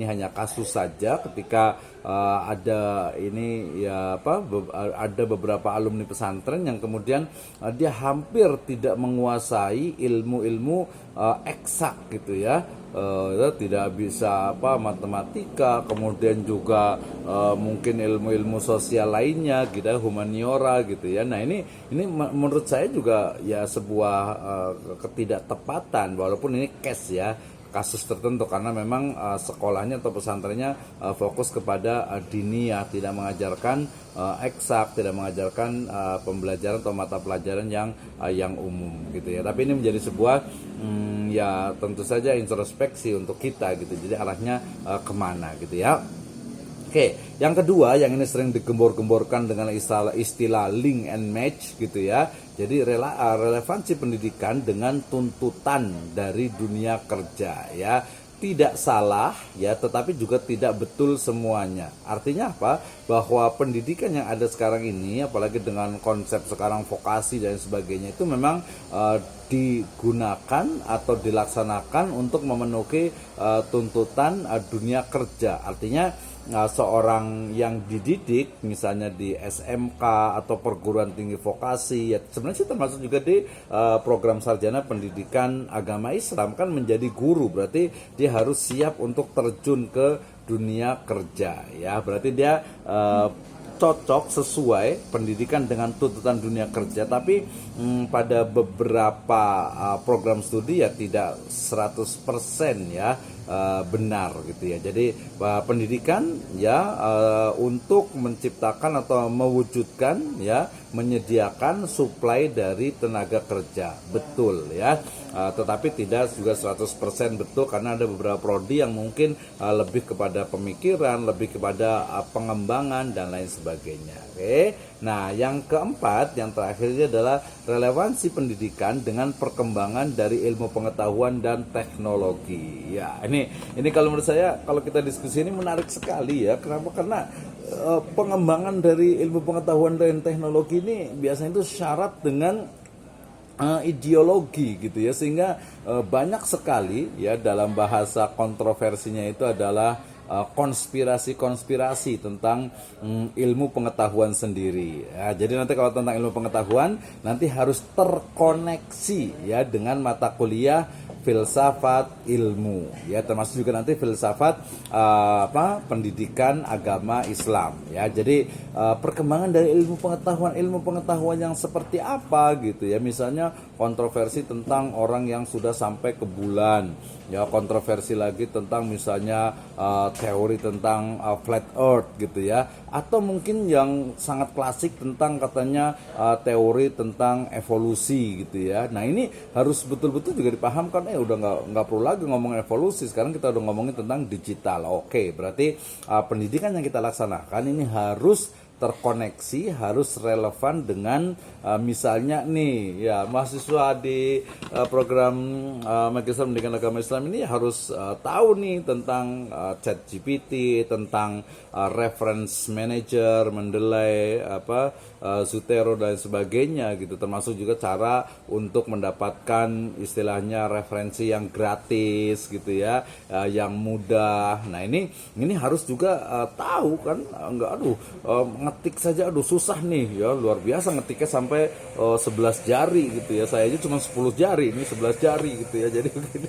Ini hanya kasus saja ketika ada ini ya apa ada beberapa alumni pesantren yang kemudian dia hampir tidak menguasai ilmu-ilmu eksak gitu ya. Tidak bisa apa matematika, kemudian juga mungkin ilmu-ilmu sosial lainnya gitu ya, humaniora gitu ya. Nah, ini menurut saya juga ya sebuah ketidaktepatan, walaupun ini case ya, kasus tertentu, karena memang sekolahnya atau pesantrennya fokus kepada diniyah, tidak mengajarkan eksak, tidak mengajarkan pembelajaran atau mata pelajaran yang umum gitu ya. Tapi ini menjadi sebuah ya tentu saja introspeksi untuk kita gitu. Jadi arahnya kemana gitu ya. Oke, yang kedua yang ini sering digembor-gemborkan dengan istilah link and match gitu ya. Jadi relevansi pendidikan dengan tuntutan dari dunia kerja ya. Tidak salah ya, tetapi juga tidak betul semuanya. Artinya apa? Bahwa pendidikan yang ada sekarang ini, apalagi dengan konsep sekarang vokasi dan sebagainya, itu memang digunakan atau dilaksanakan untuk memenuhi tuntutan dunia kerja. Artinya seorang yang dididik misalnya di SMK atau perguruan tinggi vokasi ya, sebenarnya sih termasuk juga di program sarjana pendidikan agama Islam kan, menjadi guru berarti dia harus siap untuk terjun ke dunia kerja ya, berarti dia cocok sesuai pendidikan dengan tuntutan dunia kerja. Tapi pada beberapa program studi ya tidak 100% ya benar gitu ya. Jadi pendidikan ya untuk menciptakan atau mewujudkan ya, menyediakan suplai dari tenaga kerja, betul ya. Tetapi tidak juga 100% betul, karena ada beberapa prodi yang mungkin lebih kepada pemikiran, lebih kepada pengembangan dan lain sebagainya. Oke. Nah, yang keempat, yang terakhir adalah relevansi pendidikan dengan perkembangan dari ilmu pengetahuan dan teknologi. Ya, ini kalau menurut saya, kalau kita diskusi ini menarik sekali ya. Kenapa? Karena pengembangan dari ilmu pengetahuan dan teknologi ini biasanya itu syarat dengan ideologi gitu ya, sehingga banyak sekali ya, dalam bahasa kontroversinya itu adalah konspirasi-konspirasi tentang ilmu pengetahuan sendiri ya. Jadi nanti kalau tentang ilmu pengetahuan nanti harus terkoneksi ya dengan mata kuliah filsafat ilmu ya, termasuk juga nanti filsafat pendidikan agama Islam ya. Jadi perkembangan dari ilmu pengetahuan yang seperti apa gitu ya, misalnya kontroversi tentang orang yang sudah sampai ke bulan ya, kontroversi lagi tentang misalnya teori tentang flat earth gitu ya, atau mungkin yang sangat klasik tentang katanya teori tentang evolusi gitu ya. Nah, ini harus betul-betul juga dipahamkan, udah nggak perlu lagi ngomong evolusi, sekarang kita udah ngomongin tentang digital. Oke, berarti pendidikan yang kita laksanakan ini harus terkoneksi, harus relevan dengan misalnya nih ya, mahasiswa di program Magister Pendidikan Agama Islam ini harus tahu nih tentang ChatGPT, tentang reference manager, Mendeley, Zotero dan sebagainya gitu, termasuk juga cara untuk mendapatkan istilahnya referensi yang gratis gitu ya, yang mudah. Nah, ini harus juga tahu kan, enggak ngetik saja susah nih ya, luar biasa ngetiknya sampai 11 jari gitu ya, saya aja cuma 10 jari, ini 11 jari gitu ya, jadi begini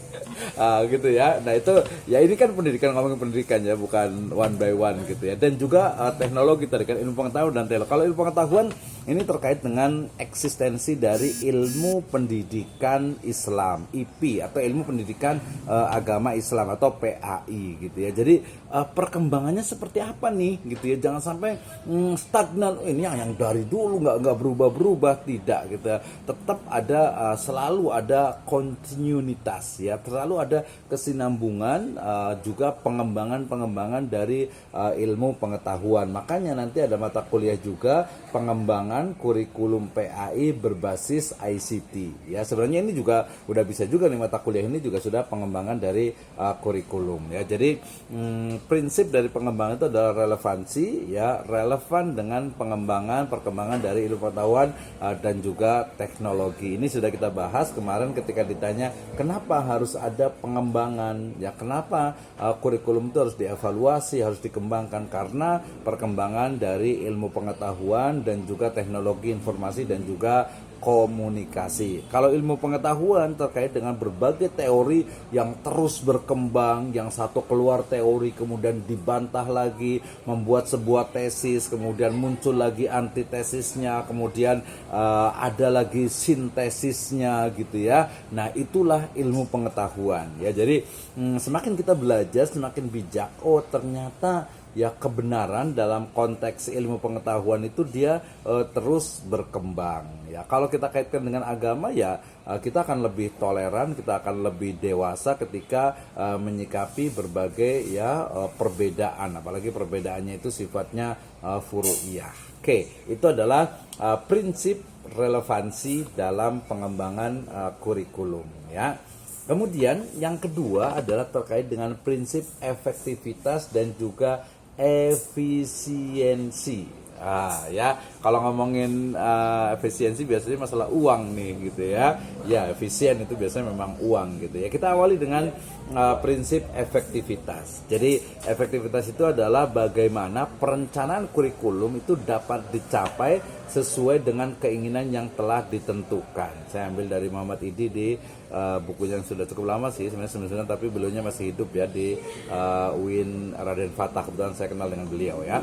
gitu ya. Nah, itu ya, ini kan pendidikan, ngomongin pendidikan ya, bukan one by one gitu ya. Dan juga teknologi tadi kan, ilmu pengetahuan dan teknologi. Kalau ilmu pengetahuan ini terkait dengan eksistensi dari ilmu pendidikan Islam, IP atau ilmu pendidikan agama Islam atau PAI gitu ya. Jadi perkembangannya seperti apa nih gitu ya, jangan sampai stagnan, ini yang dari dulu nggak berubah-berubah, tidak gitu ya. Tetap ada selalu ada kontinuitas ya, selalu ada kesinambungan, juga pengembangan dari ilmu pengetahuan. Makanya nanti ada mata kuliah juga pengembangan kurikulum PAI berbasis ICT ya. Sebenarnya ini juga udah bisa juga nih, mata kuliah ini juga sudah pengembangan dari kurikulum ya. Jadi prinsip dari pengembangan itu adalah relevansi ya, relevan relevan dengan perkembangan dari ilmu pengetahuan dan juga teknologi. Ini sudah kita bahas kemarin ketika ditanya kenapa harus ada pengembangan, ya kenapa kurikulum itu harus dievaluasi, harus dikembangkan, karena perkembangan dari ilmu pengetahuan dan juga teknologi informasi dan juga komunikasi. Kalau ilmu pengetahuan terkait dengan berbagai teori yang terus berkembang, yang satu keluar teori kemudian dibantah lagi, membuat sebuah tesis, kemudian muncul lagi antitesisnya, kemudian ada lagi sintesisnya gitu ya. Nah, itulah ilmu pengetahuan ya. Jadi semakin kita belajar semakin bijak. Oh, ternyata ya kebenaran dalam konteks ilmu pengetahuan itu dia terus berkembang. Ya, kalau kita kaitkan dengan agama ya kita akan lebih toleran, kita akan lebih dewasa ketika menyikapi berbagai perbedaan, apalagi perbedaannya itu sifatnya furu'iyah. Oke, itu adalah prinsip relevansi dalam pengembangan kurikulum ya. Kemudian yang kedua adalah terkait dengan prinsip efektivitas dan juga efisiensi. Ya, kalau ngomongin efisiensi biasanya masalah uang nih gitu ya. Ya, efisien itu biasanya memang uang gitu ya. Kita awali dengan prinsip efektivitas. Jadi, efektivitas itu adalah bagaimana perencanaan kurikulum itu dapat dicapai sesuai dengan keinginan yang telah ditentukan. Saya ambil dari Muhammad Idi di bukunya yang sudah cukup lama sih sebenarnya, tapi beliaunya masih hidup ya, di UIN Raden Fatah. Kebetulan saya kenal dengan beliau ya.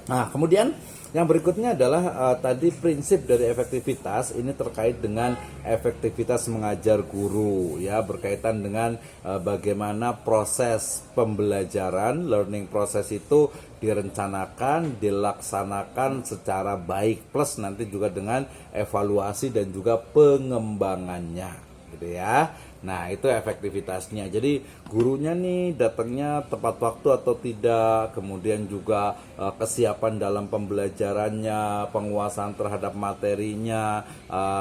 Nah, kemudian yang berikutnya adalah tadi prinsip dari efektivitas ini terkait dengan efektivitas mengajar guru ya, berkaitan dengan bagaimana proses pembelajaran, learning process itu direncanakan, dilaksanakan secara baik, plus nanti juga dengan evaluasi dan juga pengembangannya gitu ya. Nah, itu efektivitasnya. Jadi gurunya nih datangnya tepat waktu atau tidak, kemudian juga kesiapan dalam pembelajarannya, penguasaan terhadap materinya,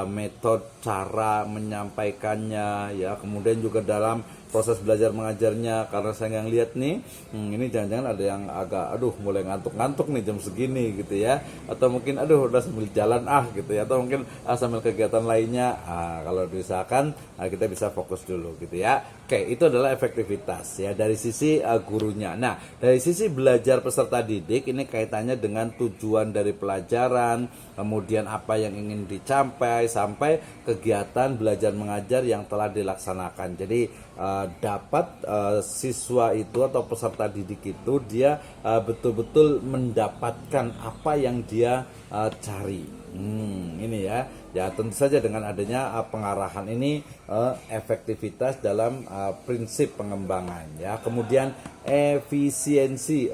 metode cara menyampaikannya ya, kemudian juga dalam proses belajar mengajarnya. Karena saya nggak lihat nih, ini jangan-jangan ada yang agak mulai ngantuk-ngantuk nih jam segini gitu ya, atau mungkin udah sambil jalan gitu ya, atau mungkin sambil kegiatan lainnya. Kalau diusahakan kita bisa fokus dulu gitu ya. Oke, itu adalah efektivitas ya dari sisi gurunya. Nah, dari sisi belajar peserta didik ini kaitannya dengan tujuan dari pelajaran, kemudian apa yang ingin dicapai sampai kegiatan belajar mengajar yang telah dilaksanakan. Jadi dapat siswa itu atau peserta didik itu dia betul-betul mendapatkan apa yang dia cari. Ini ya tentu saja dengan adanya pengarahan ini efektivitas dalam prinsip pengembangan ya. Kemudian efisiensi,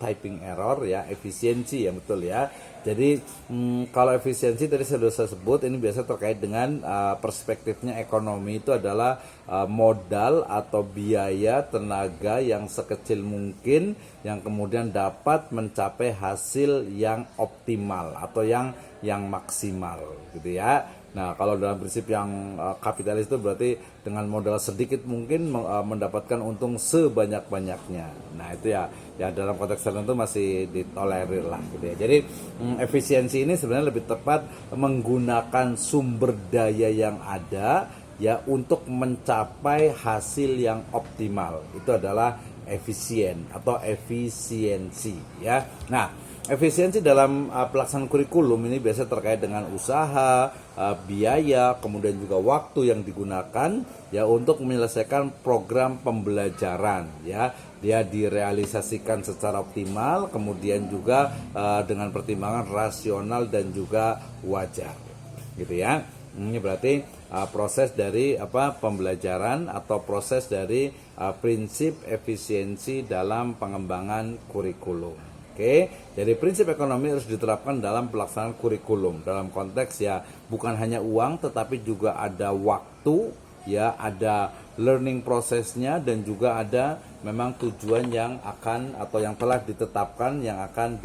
typing error ya, efisiensi ya, betul ya. Jadi kalau efisiensi tadi saya sudah sebut, ini biasa terkait dengan perspektifnya ekonomi itu adalah modal atau biaya tenaga yang sekecil mungkin yang kemudian dapat mencapai hasil yang optimal atau yang maksimal gitu ya. Nah, kalau dalam prinsip yang kapitalis itu berarti dengan modal sedikit mungkin mendapatkan untung sebanyak-banyaknya. Nah, itu ya dalam konteks tertentu masih ditolerir lah gitu ya. Jadi efisiensi ini sebenarnya lebih tepat menggunakan sumber daya yang ada ya untuk mencapai hasil yang optimal. Itu adalah efisien atau efisiensi ya. Nah, efisiensi dalam pelaksanaan kurikulum ini biasa terkait dengan usaha, biaya, kemudian juga waktu yang digunakan ya untuk menyelesaikan program pembelajaran ya. Dia direalisasikan secara optimal, kemudian juga dengan pertimbangan rasional dan juga wajar. Gitu ya. Ini berarti proses dari pembelajaran atau proses dari prinsip efisiensi dalam pengembangan kurikulum. Oke, jadi prinsip ekonomi harus diterapkan dalam pelaksanaan kurikulum. Dalam konteks ya bukan hanya uang, tetapi juga ada waktu, ya ada learning prosesnya, dan juga ada memang tujuan yang akan atau yang telah ditetapkan yang akan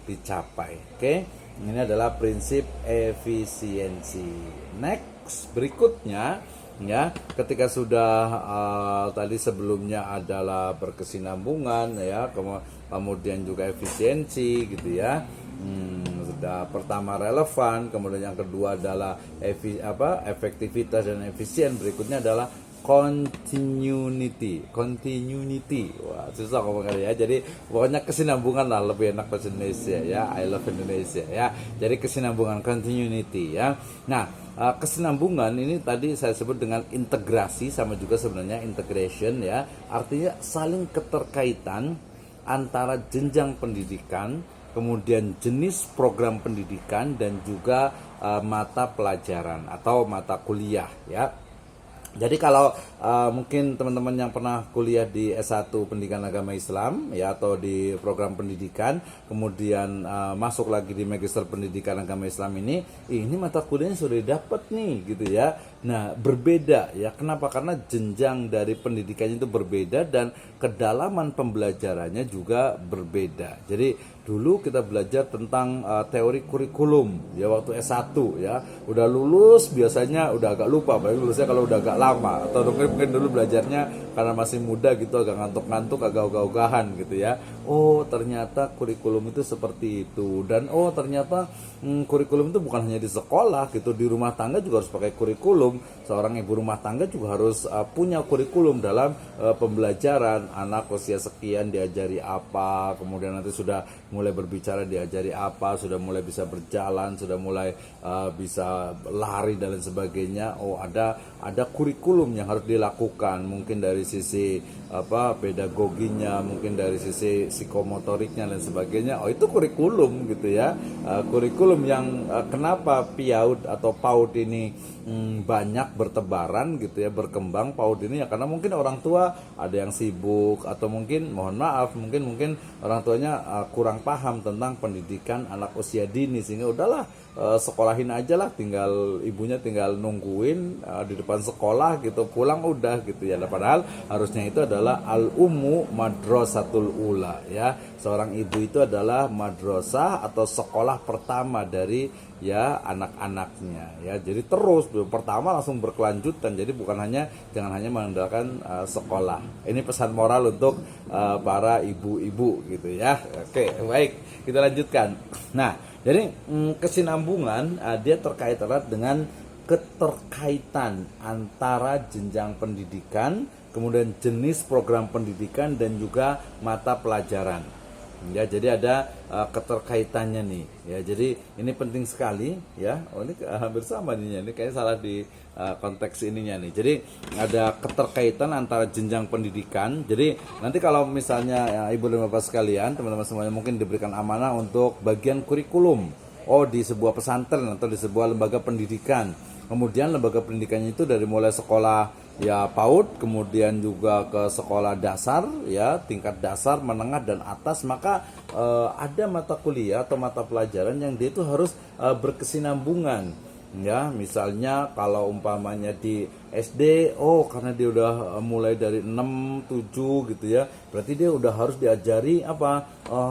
dicapai. Oke, ini adalah prinsip efisiensi. Next, berikutnya ya. Ketika sudah tadi sebelumnya adalah berkesinambungan, ya, kemudian juga efisiensi gitu ya. Sudah pertama relevan, kemudian yang kedua adalah efektivitas dan efisien, berikutnya adalah continuity. Wah, susah ngomong kali ya. Jadi pokoknya kesinambungan lah, lebih enak bahasa Indonesia ya. I love Indonesia ya. Jadi kesinambungan, continuity ya. Nah, kesinambungan ini tadi saya sebut dengan integrasi, sama juga sebenarnya integration ya. Artinya saling keterkaitan antara jenjang pendidikan, kemudian jenis program pendidikan, dan juga mata pelajaran atau mata kuliah ya. Jadi kalau mungkin teman-teman yang pernah kuliah di S1 Pendidikan Agama Islam ya, atau di program pendidikan, kemudian masuk lagi di Magister Pendidikan Agama Islam ini mata kuliahnya sudah dapat nih gitu ya. Nah, berbeda ya. Kenapa? Karena jenjang dari pendidikannya itu berbeda dan kedalaman pembelajarannya juga berbeda. Jadi dulu kita belajar tentang teori kurikulum ya waktu S1 ya. Udah lulus biasanya udah agak lupa, apalagi lulusnya kalau udah agak lama, atau mungkin dulu belajarnya karena masih muda gitu agak ngantuk-ngantuk, agak ogah-ogahan gitu ya. Oh, ternyata kurikulum itu seperti itu, dan oh ternyata kurikulum itu bukan hanya di sekolah gitu, di rumah tangga juga harus pakai kurikulum. Seorang ibu rumah tangga juga harus punya kurikulum dalam pembelajaran. Anak usia sekian diajari apa, kemudian nanti sudah mulai berbicara diajari apa, sudah mulai bisa berjalan, sudah mulai bisa lari dan lain sebagainya. Oh, ada kurikulum yang harus dilakukan, mungkin dari sisi pedagoginya, mungkin dari sisi psikomotoriknya dan sebagainya. Oh, itu kurikulum gitu ya. Kurikulum yang kenapa PIAUD atau PAUD ini banyak bertebaran gitu ya, berkembang PAUD ini ya, karena mungkin orang tua ada yang sibuk, atau mungkin mohon maaf mungkin orang tuanya kurang paham tentang pendidikan anak usia dini, sehingga udahlah sekolahin aja lah, tinggal ibunya tinggal nungguin di depan sekolah gitu, pulang udah gitu ya. Padahal harusnya itu adalah al-ummu madrasatul ula ya. Seorang ibu itu adalah madrasah atau sekolah pertama dari ya anak-anaknya ya. Jadi terus pertama langsung berkelanjutan. Jadi jangan hanya mengandalkan sekolah. Ini pesan moral untuk para ibu-ibu gitu ya. Oke, baik, kita lanjutkan. Nah, jadi kesinambungan dia terkait erat dengan keterkaitan antara jenjang pendidikan, kemudian jenis program pendidikan, dan juga mata pelajaran. Ya, jadi ada keterkaitannya nih. Ya, jadi ini penting sekali ya. Oh, ini hampir sama nih. Ini kayaknya salah di konteks ininya nih. Jadi ada keterkaitan antara jenjang pendidikan. Jadi nanti kalau misalnya ya, Ibu dan Bapak sekalian, teman-teman semuanya mungkin diberikan amanah untuk bagian kurikulum. Oh, di sebuah pesantren atau di sebuah lembaga pendidikan. Kemudian lembaga pendidikannya itu dari mulai sekolah ya PAUD, kemudian juga ke sekolah dasar ya, tingkat dasar, menengah, dan atas. Maka ada mata kuliah atau mata pelajaran yang dia itu harus berkesinambungan ya. Misalnya kalau umpamanya di SD, oh karena dia udah mulai dari 6, 7 gitu ya, berarti dia udah harus diajari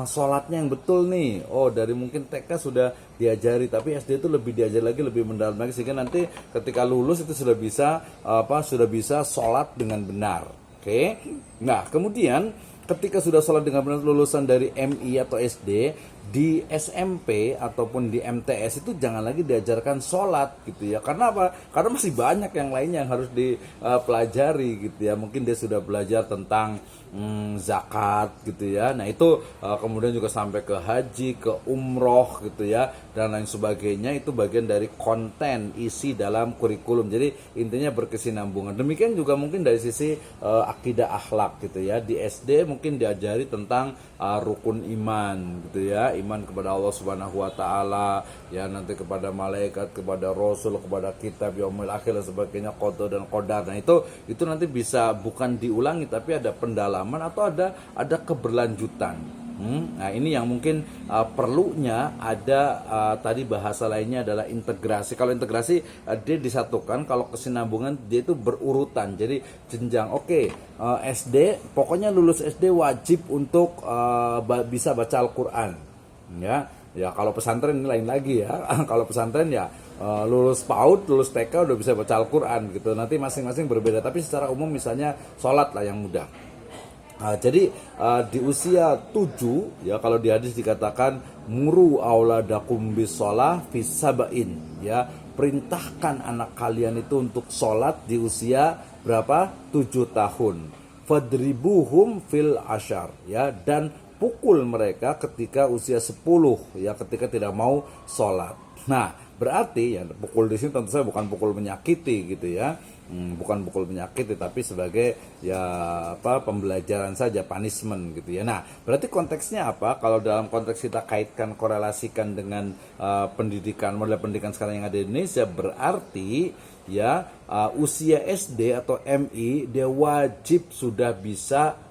sholatnya yang betul nih. Oh, dari mungkin TK sudah diajari, tapi SD itu lebih diajari lagi, lebih mendalam lagi, sehingga nanti ketika lulus itu sudah bisa sholat dengan benar. Oke. Nah, kemudian ketika sudah sholat dengan benar, lulusan dari MI atau SD, di SMP ataupun di MTS itu jangan lagi diajarkan sholat gitu ya. Karena apa? Karena masih banyak yang lainnya yang harus dipelajari gitu ya. Mungkin dia sudah belajar tentang zakat gitu ya. Nah itu kemudian juga sampai ke haji, ke umroh gitu ya, dan lain sebagainya. Itu bagian dari konten isi dalam kurikulum. Jadi intinya berkesinambungan. Demikian juga mungkin dari sisi akidah akhlak gitu ya. Di SD mungkin diajari tentang rukun iman gitu ya, iman kepada Allah Subhanahu wa taala ya, nanti kepada malaikat, kepada rasul, kepada kitab, yaumil akhir dan sebagainya, qada dan qadar. Nah itu nanti bisa bukan diulangi, tapi ada pendalaman atau ada keberlanjutan. Nah ini yang mungkin perlunya ada tadi bahasa lainnya adalah integrasi. Kalau integrasi dia disatukan, kalau kesinambungan dia itu berurutan. Jadi jenjang. SD, pokoknya lulus SD wajib untuk bisa baca Al-Quran. Ya kalau pesantren ini lain lagi ya. Kalau pesantren ya lulus PAUD, lulus TK udah bisa baca Al-Quran gitu. Nanti masing-masing berbeda, tapi secara umum misalnya sholat lah yang mudah. Jadi di usia 7 ya, kalau di hadis dikatakan muru auladakum bisolah fisabain, ya, perintahkan anak kalian itu untuk sholat di usia berapa? 7 tahun. Fadribuhum fil ashar, ya, dan pukul mereka ketika usia 10, ya, ketika tidak mau sholat. Nah, berarti ya pukul di sini tentu saja bukan pukul menyakiti gitu ya. Bukan pukul menyakiti, tapi sebagai ya pembelajaran saja, punishment gitu ya. Nah, berarti konteksnya apa? Kalau dalam konteks kita kaitkan, korelasikan dengan pendidikan, model pendidikan sekarang yang ada di Indonesia, berarti ya usia SD atau MI dia wajib sudah bisa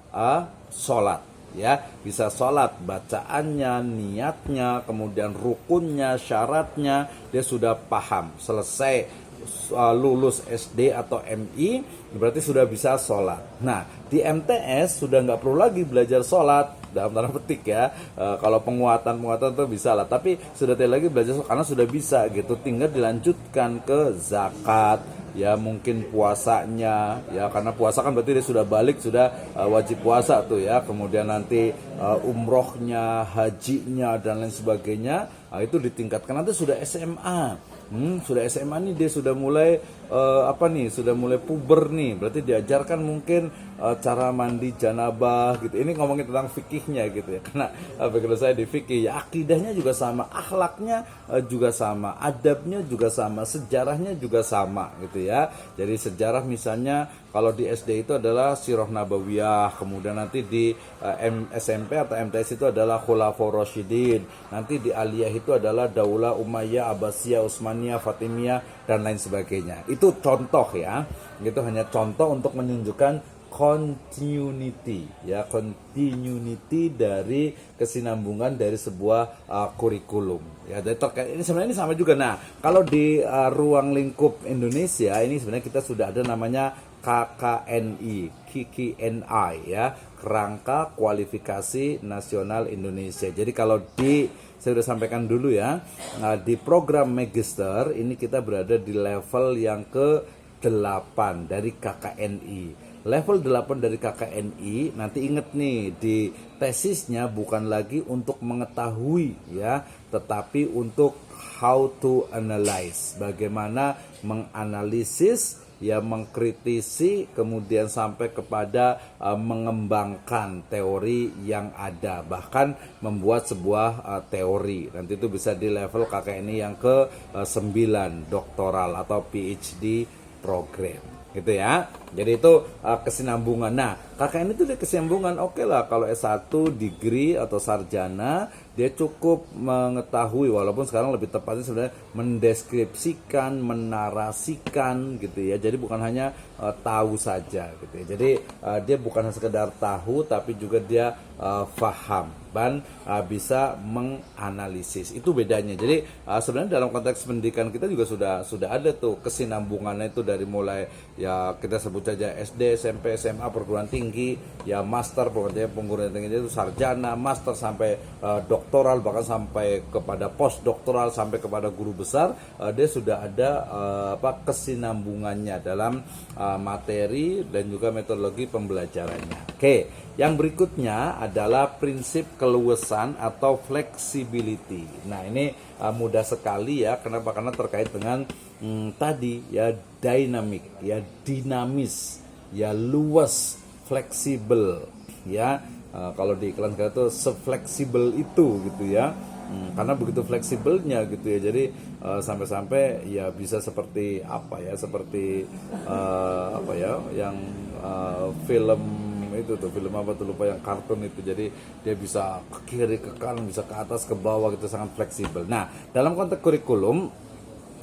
sholat, ya, bisa sholat, bacaannya, niatnya, kemudian rukunnya, syaratnya dia sudah paham. Selesai lulus SD atau MI berarti sudah bisa sholat. Nah, di MTS sudah nggak perlu lagi belajar sholat dalam tanda petik ya. Kalau penguatan itu bisa lah, tapi sudah tidak lagi belajar sholat karena sudah bisa gitu. Tinggal dilanjutkan ke zakat, ya, mungkin puasanya, ya, karena puasa kan berarti dia sudah balik, sudah wajib puasa tuh ya. Kemudian nanti umrohnya, hajinya dan lain sebagainya, itu ditingkatkan. Nanti sudah SMA. Sudah SMA nih, dia sudah mulai sudah mulai puber nih, berarti diajarkan mungkin cara mandi janabah gitu. Ini ngomongin tentang fikihnya gitu ya, karena background saya di fikih ya. Akidahnya juga sama, akhlaknya juga sama, adabnya juga sama, sejarahnya juga sama gitu ya. Jadi sejarah misalnya kalau di SD itu adalah Sirah Nabawiyah, kemudian nanti di SMP atau MTS itu adalah Khulafaur Rasyidin, nanti di Aliyah itu adalah Daulah Umayyah, Abbasiyah, Utsmaniyah, Fatimiyah dan lain sebagainya. Itu contoh ya, itu hanya contoh untuk menunjukkan continuity, ya, continuity dari kesinambungan dari sebuah kurikulum, ya. Dari terkait ini sebenarnya ini sama juga. Nah, kalau di ruang lingkup Indonesia ini sebenarnya kita sudah ada namanya KKNI, ya, Kerangka Kualifikasi Nasional Indonesia. Jadi kalau saya sudah sampaikan dulu ya, di program Magister ini kita berada di level yang ke-8 dari KKNI. Level 8 dari KKNI, nanti ingat nih, di tesisnya bukan lagi untuk mengetahui ya, tetapi untuk how to analyze, bagaimana menganalisis, ya, mengkritisi, kemudian sampai kepada mengembangkan teori yang ada, bahkan membuat sebuah teori. Nanti itu bisa di level KKNI yang ke-9, doktoral atau PhD program gitu ya. Jadi itu kesinambungan. Nah, KKN itu dia kesinambungan. Oke lah, kalau S1 degree atau sarjana dia cukup mengetahui, walaupun sekarang lebih tepatnya sebenarnya mendeskripsikan, menarasikan gitu ya. Jadi bukan hanya tahu saja gitu ya. Jadi dia bukan sekedar tahu, tapi juga dia faham dan bisa menganalisis. Itu bedanya. Jadi sebenarnya dalam konteks pendidikan kita juga sudah ada tuh kesinambungannya itu, dari mulai ya kita sebut saja SD, SMP, SMA, perguruan tinggi, ya, master, perguruan tinggi itu sarjana, master sampai doktoral, bahkan sampai kepada postdoktoral, sampai kepada guru besar. Dia sudah ada kesinambungannya dalam materi dan juga metodologi pembelajarannya. Oke, yang berikutnya adalah prinsip keluasan atau flexibility. Nah, ini mudah sekali ya. Kenapa? Karena terkait dengan tadi ya, dynamic, ya, dinamis, ya, luas, fleksibel, ya. Kalau di iklan kita tuh se-fleksibel itu gitu ya. Karena begitu fleksibelnya gitu ya, jadi sampai-sampai ya bisa seperti apa ya, seperti yang film itu tuh, film apa tuh lupa, yang kartun itu. Jadi dia bisa ke kiri, ke kanan, bisa ke atas, ke bawah gitu, sangat fleksibel. Nah, dalam konteks kurikulum,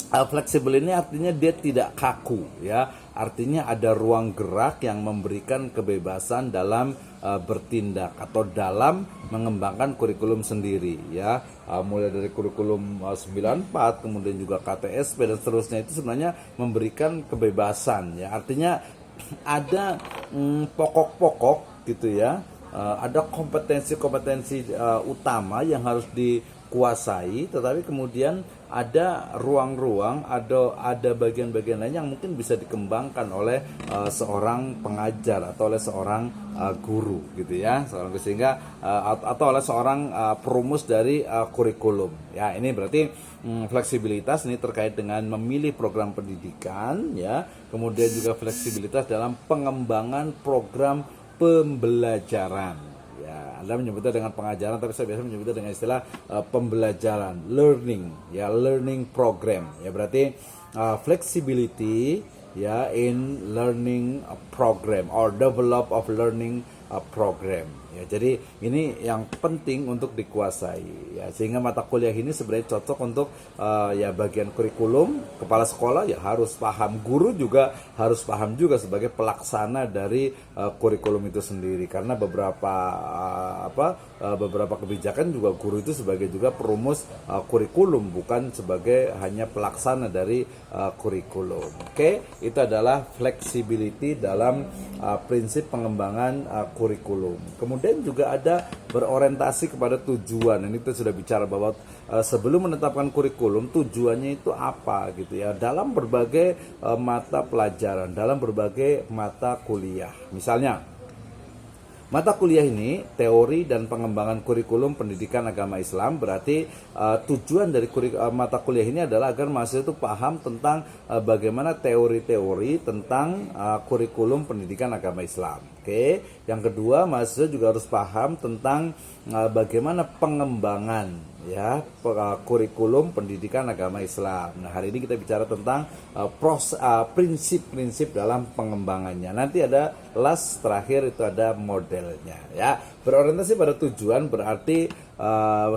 fleksibel ini artinya dia tidak kaku ya, artinya ada ruang gerak yang memberikan kebebasan dalam bertindak atau dalam mengembangkan kurikulum sendiri ya. Mulai dari kurikulum 94, kemudian juga KTSP dan seterusnya, itu sebenarnya memberikan kebebasan ya, artinya ada pokok-pokok gitu ya, ada kompetensi-kompetensi utama yang harus kuasai, tetapi kemudian ada ruang-ruang, ada bagian-bagian lain yang mungkin bisa dikembangkan oleh seorang pengajar atau oleh seorang guru gitu ya, sehingga atau oleh seorang perumus dari kurikulum. Ya, ini berarti fleksibilitas ini terkait dengan memilih program pendidikan ya, kemudian juga fleksibilitas dalam pengembangan program pembelajaran. Ya, Anda menyebutnya dengan pengajaran, tapi saya biasa menyebutnya dengan istilah pembelajaran, learning, ya, learning program. Ya, berarti flexibility ya in learning program or develop of learning program. Ya, jadi ini yang penting untuk dikuasai. Ya, sehingga mata kuliah ini sebenarnya cocok untuk ya bagian kurikulum, kepala sekolah ya harus paham, guru juga harus paham juga sebagai pelaksana dari kurikulum itu sendiri. Karena beberapa kebijakan juga guru itu sebagai juga perumus kurikulum, bukan sebagai hanya pelaksana dari kurikulum. Oke, itu adalah flexibility dalam prinsip pengembangan kurikulum. Kemudian juga ada berorientasi kepada tujuan. Ini kita sudah bicara bahwa sebelum menetapkan kurikulum, tujuannya itu apa gitu ya, dalam berbagai mata pelajaran, dalam berbagai mata kuliah. Misalnya mata kuliah ini teori dan pengembangan kurikulum pendidikan agama Islam, berarti tujuan dari mata kuliah ini adalah agar mahasiswa itu paham tentang bagaimana teori-teori tentang kurikulum pendidikan agama Islam. Oke, yang kedua mahasiswa juga harus paham tentang bagaimana pengembangan ya kurikulum pendidikan agama Islam. Nah, hari ini kita bicara tentang prinsip-prinsip dalam pengembangannya. Nanti ada last terakhir itu ada modelnya ya. Berorientasi pada tujuan berarti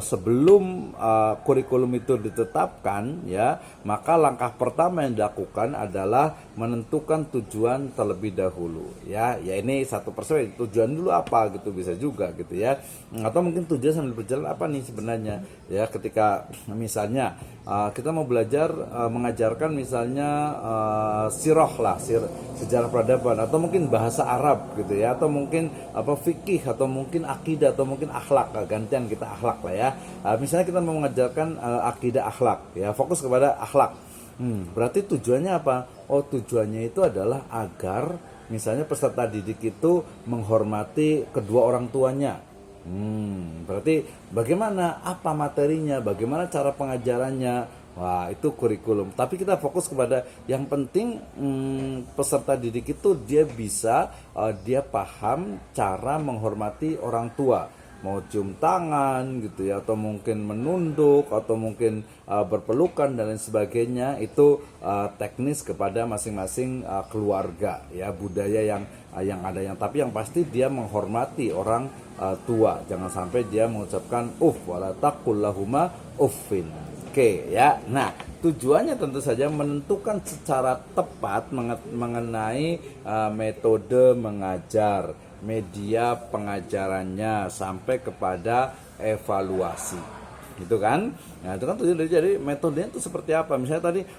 sebelum kurikulum itu ditetapkan ya, maka langkah pertama yang dilakukan adalah menentukan tujuan terlebih dahulu ya. Ya, ini satu persen tujuan dulu apa gitu, bisa juga gitu ya. Atau mungkin tujuan sambil berjalan apa nih sebenarnya ya, ketika misalnya kita mau belajar mengajarkan misalnya sirah lah, sejarah peradaban, atau mungkin bahasa Arab gitu ya, atau mungkin fikih, atau mungkin akidah, atau mungkin akhlak, gantian kita akhlak lah ya. Misalnya kita mau mengajarkan akidah akhlak ya, fokus kepada akhlak. Berarti tujuannya apa? Oh, tujuannya itu adalah agar misalnya peserta didik itu menghormati kedua orang tuanya. Berarti bagaimana, apa materinya, bagaimana cara pengajarannya. Wah, itu kurikulum. Tapi kita fokus kepada yang penting peserta didik itu dia bisa, dia paham cara menghormati orang tua. Mau cium tangan gitu ya, atau mungkin menunduk, atau mungkin berpelukan dan lain sebagainya. Itu teknis kepada masing-masing keluarga ya, budaya yang ada, yang tapi yang pasti dia menghormati orang tua. Jangan sampai dia mengucapkan wala taqul lahuma uffin. Oke ya. Nah, tujuannya tentu saja menentukan secara tepat mengenai metode mengajar, media pengajarannya, sampai kepada evaluasi gitu kan. Nah, itu kan tujuan dari, jadi metodenya itu seperti apa. Misalnya tadi